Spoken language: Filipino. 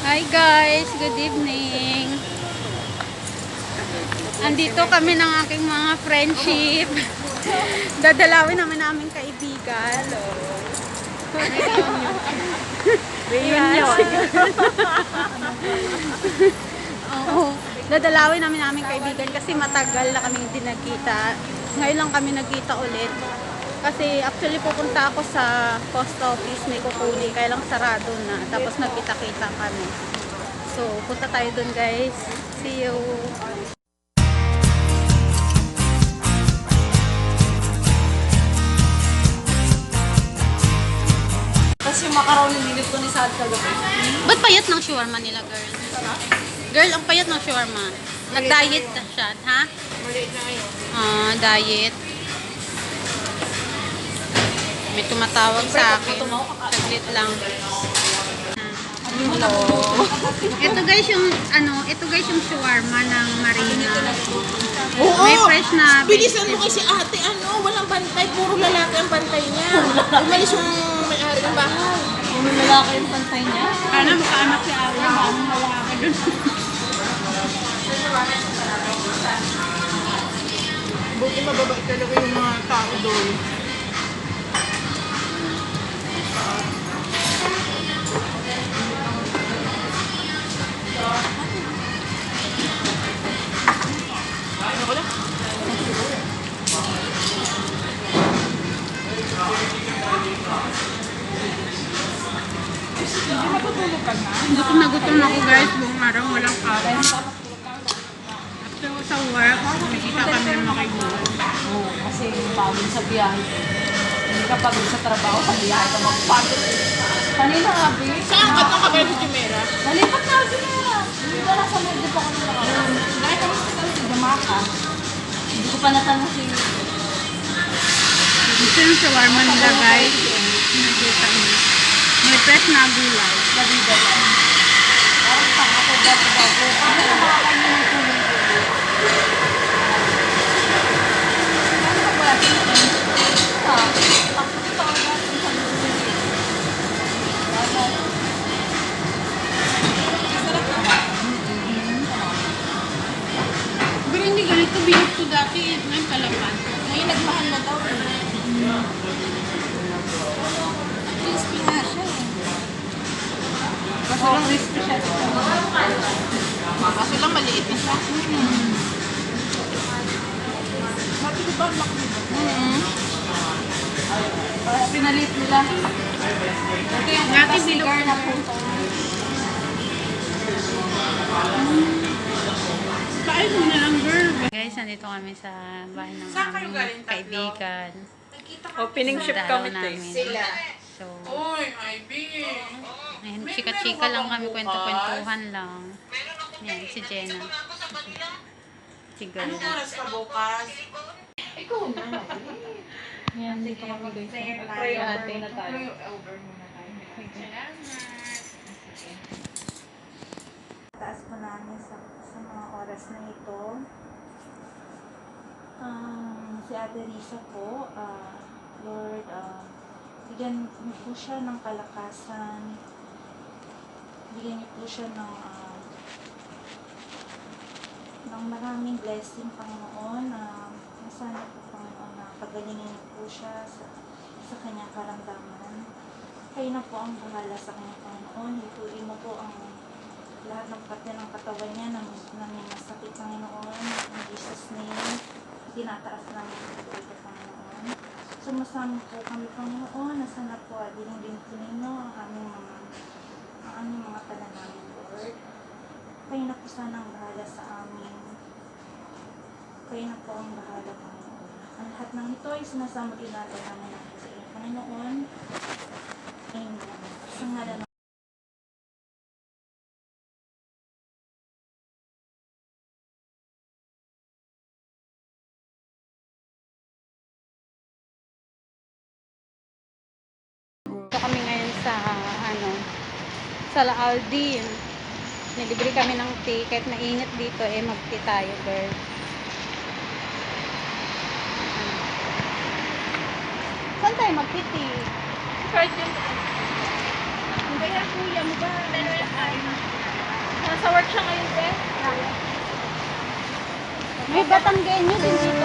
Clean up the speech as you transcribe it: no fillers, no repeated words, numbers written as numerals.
Hi guys, good evening. Andito kami ng aking mga friendship. Dadalawin naman naming kaibigan. Reunion. Oo. Dadalawin namin naming kaibigan kasi matagal na kami hindi nagkita. Ngayon lang kami nagkita ulit. Kasi actually pupunta ako sa post office, may kukunin, kaya lang sarado na. Tapos nagkita-kita kami. So, punta tayo dun guys. See you! Tapos yung macaroni nilip ko ni Saad kagabi. Ba't payat ng shawarma nila, girl? Girl, ang payat ng shawarma. Nag-diet na siya, ha? Maliit na ngayon. Ah, diet. May tumatawag sa akin. Saglit lang. Hello. Ito guys yung shawarma ng Marina. Oo! May fresh na Bilisan mo vegetable. kasi ate, walang bantay. Puro lalaki ang bantay niya. Umalis yung may-ari ng bahay. Puro lalaki yung bantay niya? Sana makaanak si Awa. Baka mawala ka dun. Buti mababait talaga yung mga tao doon. Ako lang. Hindi matutulog ka na? Gutom na gutom ako guys. Buong araw walang kain. After ko sa work, nakikita kami ng mga kaibigan. Oo, kasi pagod sa biyahe. Hindi ka pagod sa trabaho, sa biyahe ka magpagod. Kanina nga, Bi. Saan ka nung kabayo sa Chimera? Nalipat na ako Chimera. Hindi ko nasa medyo pa kami nakaraon. Dahil kami sa si Jamaica. Hindi ko pa natanong si... Ito yung shawarma nila guys. Nakita mo. May fresh na gulay. Dabida lang. Parang pang ako bago-bago. Ano na ba kayo ng tuloy? Ano ba ba? Pero hindi ganito binit ko dati. Ngayon palapan. Ngayon nagmahal na daw. Crispy nga siya eh. Kaso lang crispy siya. Kaso lang maliit na siya. Mati ko ba ang laki nito? Pinalit nila. Ito yung Dati cigar na puto. Kain mo na lang girl. Guys, nandito kami sa bahay ng aming kaibigan. Opening shift Dalaw kami namin. sila. So, Uy, Ivy! ayun, chika-chika lang kami, kwento-kwentuhan lang. Yan, si Jenna. Si girl. Anong oras ka bukas? Ikaw na. Yan, dito kami guys. Pray ate na tayo. Taas po namin sa mga oras na ito. Si Ate Risa po, Lord, bigyan niyo po siya ng kalakasan. Bigyan niyo po siya ng maraming blessing, Panginoon. Sana po, Panginoon, na pagalingin niyo po siya sa kanyang karamdaman. Kayo na po ang bahala sa kanyang Panginoon. Ituloy mo po ang lahat ng parte ng katawan niya na may masakit, Panginoon. In Jesus' name, tinataas namin po ito, Panginoon. Sumasama po kami, Panginoon, na sana po din po ninyo ang aming mga panalangin, Lord. Kayo na po sana ang bahala sa amin. Kayo na po ang bahala, Panginoon. Ang lahat ng ito ay sinasama din natin namin ako sa iyo, Panginoon. Amen. Sa ngalan ng Ito kami ngayon sa sa La Aldi. Nilibre kami ng tea. Kahit mainit dito mag-tea tayo, girl. Saan tayo mag-tea? Kahit yung... Kaya kuya mo ba? Nasa work siya ngayon, te. May Batanggenyo din dito.